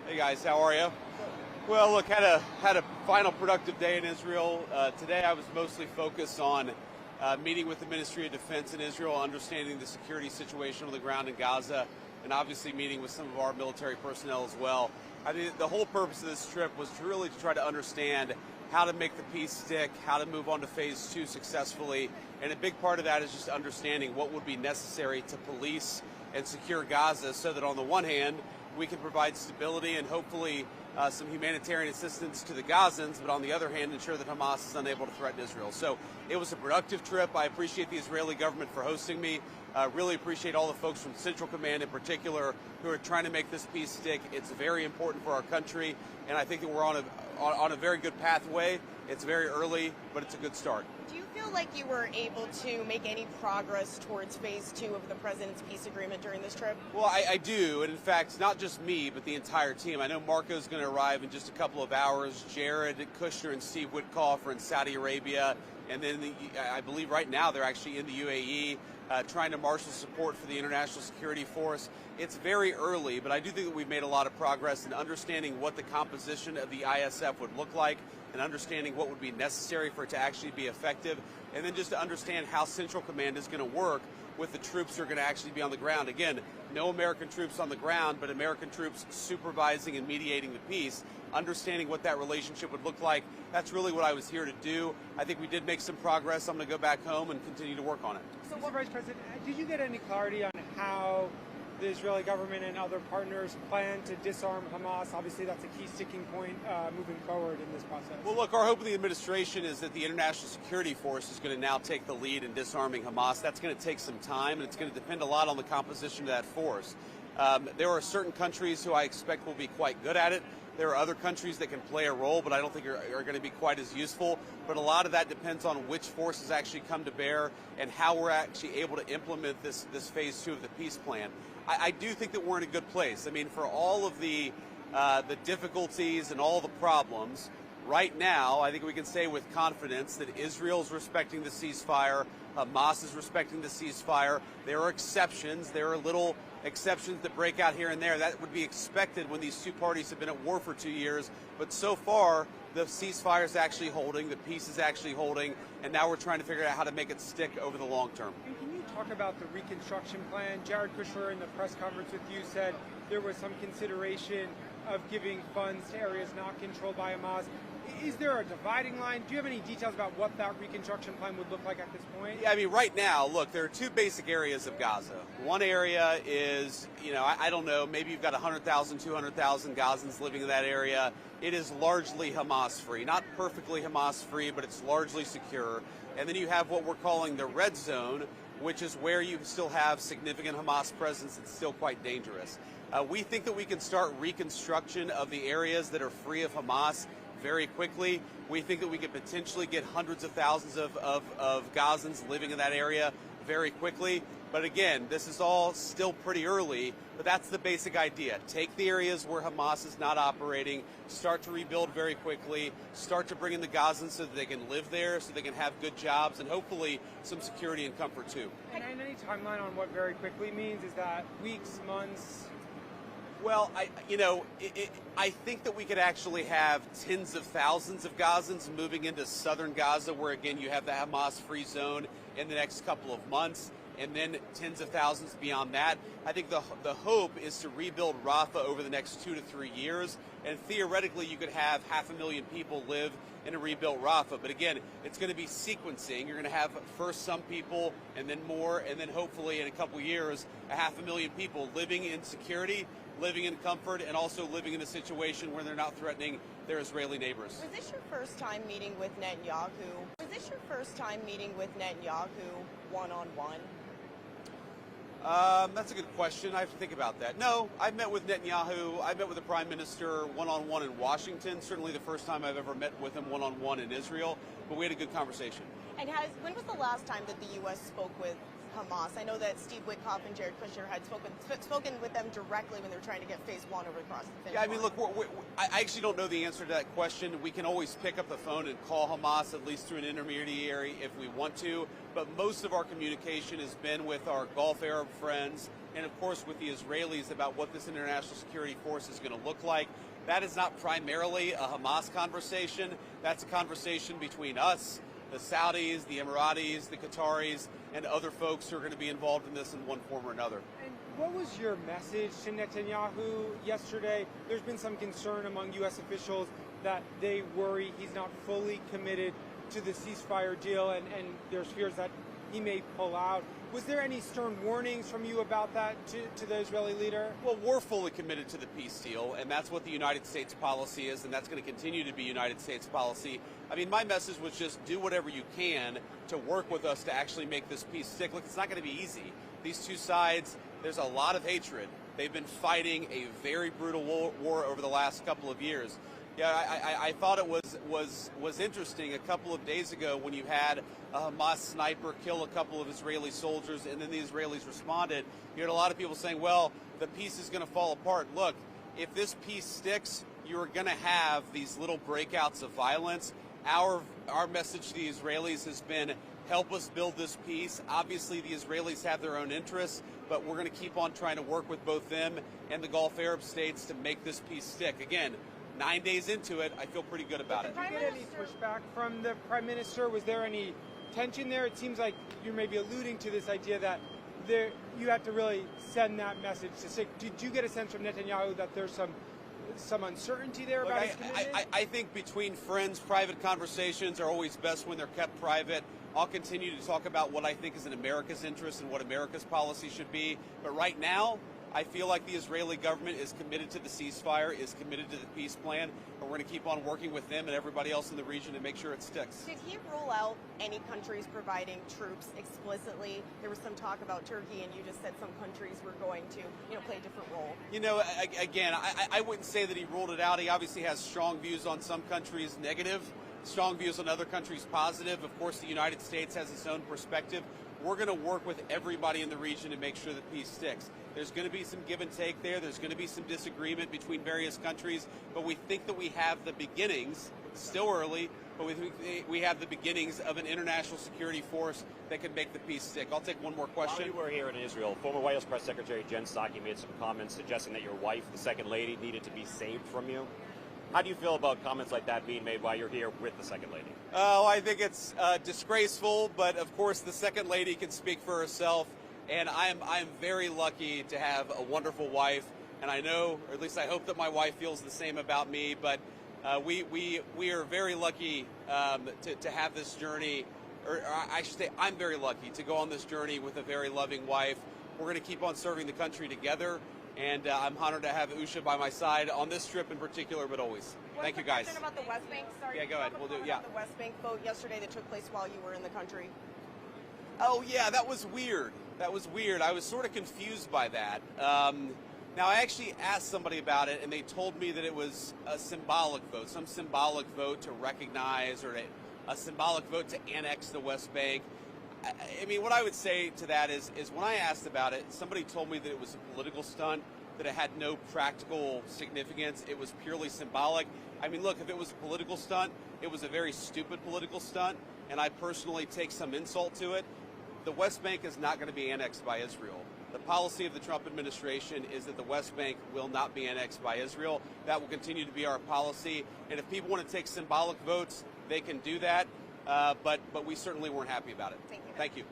Hey guys, how are you? Well, look, had a final productive day in Israel. Today I was mostly focused on meeting with the Ministry of Defense in Israel, understanding the security situation on the ground in Gaza, and obviously meeting with some of our military personnel as well. I mean, the whole purpose of this trip was really to try to understand how to make the peace stick, how to move on to phase 2 successfully, and a big part of that is just understanding what would be necessary to police and secure Gaza so that on the one hand, we can provide stability and hopefully some humanitarian assistance to the Gazans, but on the other hand, ensure that Hamas is unable to threaten Israel. So it was a productive trip. I appreciate the Israeli government for hosting me. Really appreciate all the folks from Central Command in particular who are trying to make this peace stick. It's very important for our country, and I think that we're on a very good pathway. It's very early, but it's a good start. Do you feel like you were able to make any progress towards phase 2 of the president's peace agreement during this trip? Well, I do, and in fact, not just me, but the entire team. I know Marco's going to arrive in just a couple of hours. Jared Kushner and Steve Witkoff are in Saudi Arabia, and then I believe right now they're actually in the UAE trying to marshal support for the International Security Force. It's very early, but I do think that we've made a lot of progress in understanding what the composition of the ISF would look like and understanding what would be necessary for it to actually be effective, and then just to understand how Central Command is going to work with the troops who are going to actually be on the ground. Again, no American troops on the ground, but American troops supervising and mediating the peace, understanding what that relationship would look like. That's really what I was here to do. I think we did make some progress. I'm going to go back home and continue to work on it. So, Vice President, did you get any clarity on how the Israeli government and other partners plan to disarm Hamas? Obviously, that's a key sticking point moving forward in this process. Well, look, our hope in the administration is that the International Security Force is going to now take the lead in disarming Hamas. That's going to take some time, and it's going to depend a lot on the composition of that force. There are certain countries who I expect will be quite good at it. There are other countries that can play a role, but I don't think are going to be quite as useful. But a lot of that depends on which forces actually come to bear and how we're actually able to implement this phase 2 of the peace plan. I do think that we're in a good place. I mean, for all of the difficulties and all the problems, right now, I think we can say with confidence that Israel's respecting the ceasefire, Hamas is respecting the ceasefire. There are exceptions. There are little exceptions that break out here and there. That would be expected when these two parties have been at war for 2 years. But so far, the ceasefire is actually holding, the peace is actually holding, and now we're trying to figure out how to make it stick over the long term. And can you talk about the reconstruction plan? Jared Kushner in the press conference with you said there was some consideration of giving funds to areas not controlled by Hamas. Is there a dividing line? Do you have any details about what that reconstruction plan would look like at this point? Yeah, I mean, right now, look, there are two basic areas of Gaza. One area is, I don't know, maybe you've got 100,000, 200,000 Gazans living in that area. It is largely Hamas-free. Not perfectly Hamas-free, but it's largely secure. And then you have what we're calling the red zone, which is where you still have significant Hamas presence. It's still quite dangerous. We think that we can start reconstruction of the areas that are free of Hamas very quickly. We think that we could potentially get hundreds of thousands of Gazans living in that area very quickly. But again, this is all still pretty early, but that's the basic idea. Take the areas where Hamas is not operating, start to rebuild very quickly, start to bring in the Gazans so that they can live there, so they can have good jobs, and hopefully some security and comfort too. And any timeline on what very quickly means? Is that weeks, months? Well, I think that we could actually have tens of thousands of Gazans moving into southern Gaza, where again you have the Hamas-free zone in the next couple of months, and then tens of thousands beyond that. I think the hope is to rebuild Rafah over the next 2 to 3 years, and theoretically you could have 500,000 people live in a rebuilt Rafah. But again, it's going to be sequencing. You're going to have first some people, and then more, and then hopefully in a couple years, 500,000 people living in security, living in comfort, and also living in a situation where they're not threatening their Israeli neighbors. Was this your first time meeting with Netanyahu? One-on-one? That's a good question. I have to think about that. No, I've met with Netanyahu. I met with the Prime Minister one-on-one in Washington. Certainly the first time I've ever met with him one-on-one in Israel. But we had a good conversation. And when was the last time that the U.S. spoke with Hamas? I know that Steve Witkoff and Jared Kushner had spoken with them directly when they were trying to get phase 1 over across the finish line. Yeah, I mean, look, I actually don't know the answer to that question. We can always pick up the phone and call Hamas, at least through an intermediary, if we want to. But most of our communication has been with our Gulf Arab friends, and of course with the Israelis about what this international security force is going to look like. That is not primarily a Hamas conversation. That's a conversation between us, the Saudis, the Emiratis, the Qataris, and other folks who are going to be involved in this in one form or another. And what was your message to Netanyahu yesterday? There's been some concern among U.S. officials that they worry he's not fully committed to the ceasefire deal, and there's fears that he may pull out. Was there any stern warnings from you about that to the Israeli leader? Well, we're fully committed to the peace deal, and that's what the United States policy is, and that's going to continue to be United States policy. I mean, my message was just do whatever you can to work with us to actually make this peace stick. Look, it's not going to be easy. These two sides, there's a lot of hatred. They've been fighting a very brutal war over the last couple of years. Yeah, I thought it was interesting a couple of days ago when you had a Hamas sniper kill a couple of Israeli soldiers, and then the Israelis responded. You had a lot of people saying, well, the peace is going to fall apart. Look, if this peace sticks, you're going to have these little breakouts of violence. Our message to the Israelis has been, help us build this peace. Obviously, the Israelis have their own interests, but we're going to keep on trying to work with both them and the Gulf Arab states to make this peace stick. Again, 9 days into it, I feel pretty good about it. Did you get any pushback from the Prime Minister? Was there any tension there? It seems like you're maybe alluding to this idea that you have to really send that message to stick. Did you get a sense from Netanyahu that there's some uncertainty there about his commitment? I think between friends, private conversations are always best when they're kept private. I'll continue to talk about what I think is in America's interest and what America's policy should be. But right now, I feel like the Israeli government is committed to the ceasefire, is committed to the peace plan, and we're going to keep on working with them and everybody else in the region to make sure it sticks. Did he rule out any countries providing troops explicitly? There was some talk about Turkey, and you just said some countries were going to, play a different role. Again, I wouldn't say that he ruled it out. He obviously has strong views on some countries negative, strong views on other countries positive. Of course, the United States has its own perspective. We're going to work with everybody in the region to make sure that peace sticks. There's going to be some give and take there. There's going to be some disagreement between various countries, but we think that we have the beginnings, still early, but we think we have the beginnings of an international security force that can make the peace stick. I'll take one more question. While you were here in Israel, former White House Press Secretary Jen Psaki made some comments suggesting that your wife, the Second Lady, needed to be saved from you. How do you feel about comments like that being made while you're here with the Second Lady? Oh, I think it's disgraceful, but of course the Second Lady can speak for herself. And I'm very lucky to have a wonderful wife, and I know, or at least I hope that my wife feels the same about me. But we are very lucky to have this journey, or I should say, I'm very lucky to go on this journey with a very loving wife. We're going to keep on serving the country together, and I'm honored to have Usha by my side on this trip in particular, but always. Thank you, guys. Question about the West Bank. Sorry. Yeah, go ahead. We'll do. Yeah. The West Bank vote yesterday that took place while you were in the country. Oh yeah, that was weird. That was weird. I was sort of confused by that. Now, I actually asked somebody about it, and they told me that it was a symbolic vote, some symbolic vote to recognize or a symbolic vote to annex the West Bank. I mean, what I would say to that is when I asked about it, somebody told me that it was a political stunt, that it had no practical significance. It was purely symbolic. I mean, look, if it was a political stunt, it was a very stupid political stunt, and I personally take some insult to it. The West Bank is not going to be annexed by Israel. The policy of the Trump administration is that the West Bank will not be annexed by Israel. That will continue to be our policy. And if people want to take symbolic votes, they can do that. But we certainly weren't happy about it. Thank you. Thank you.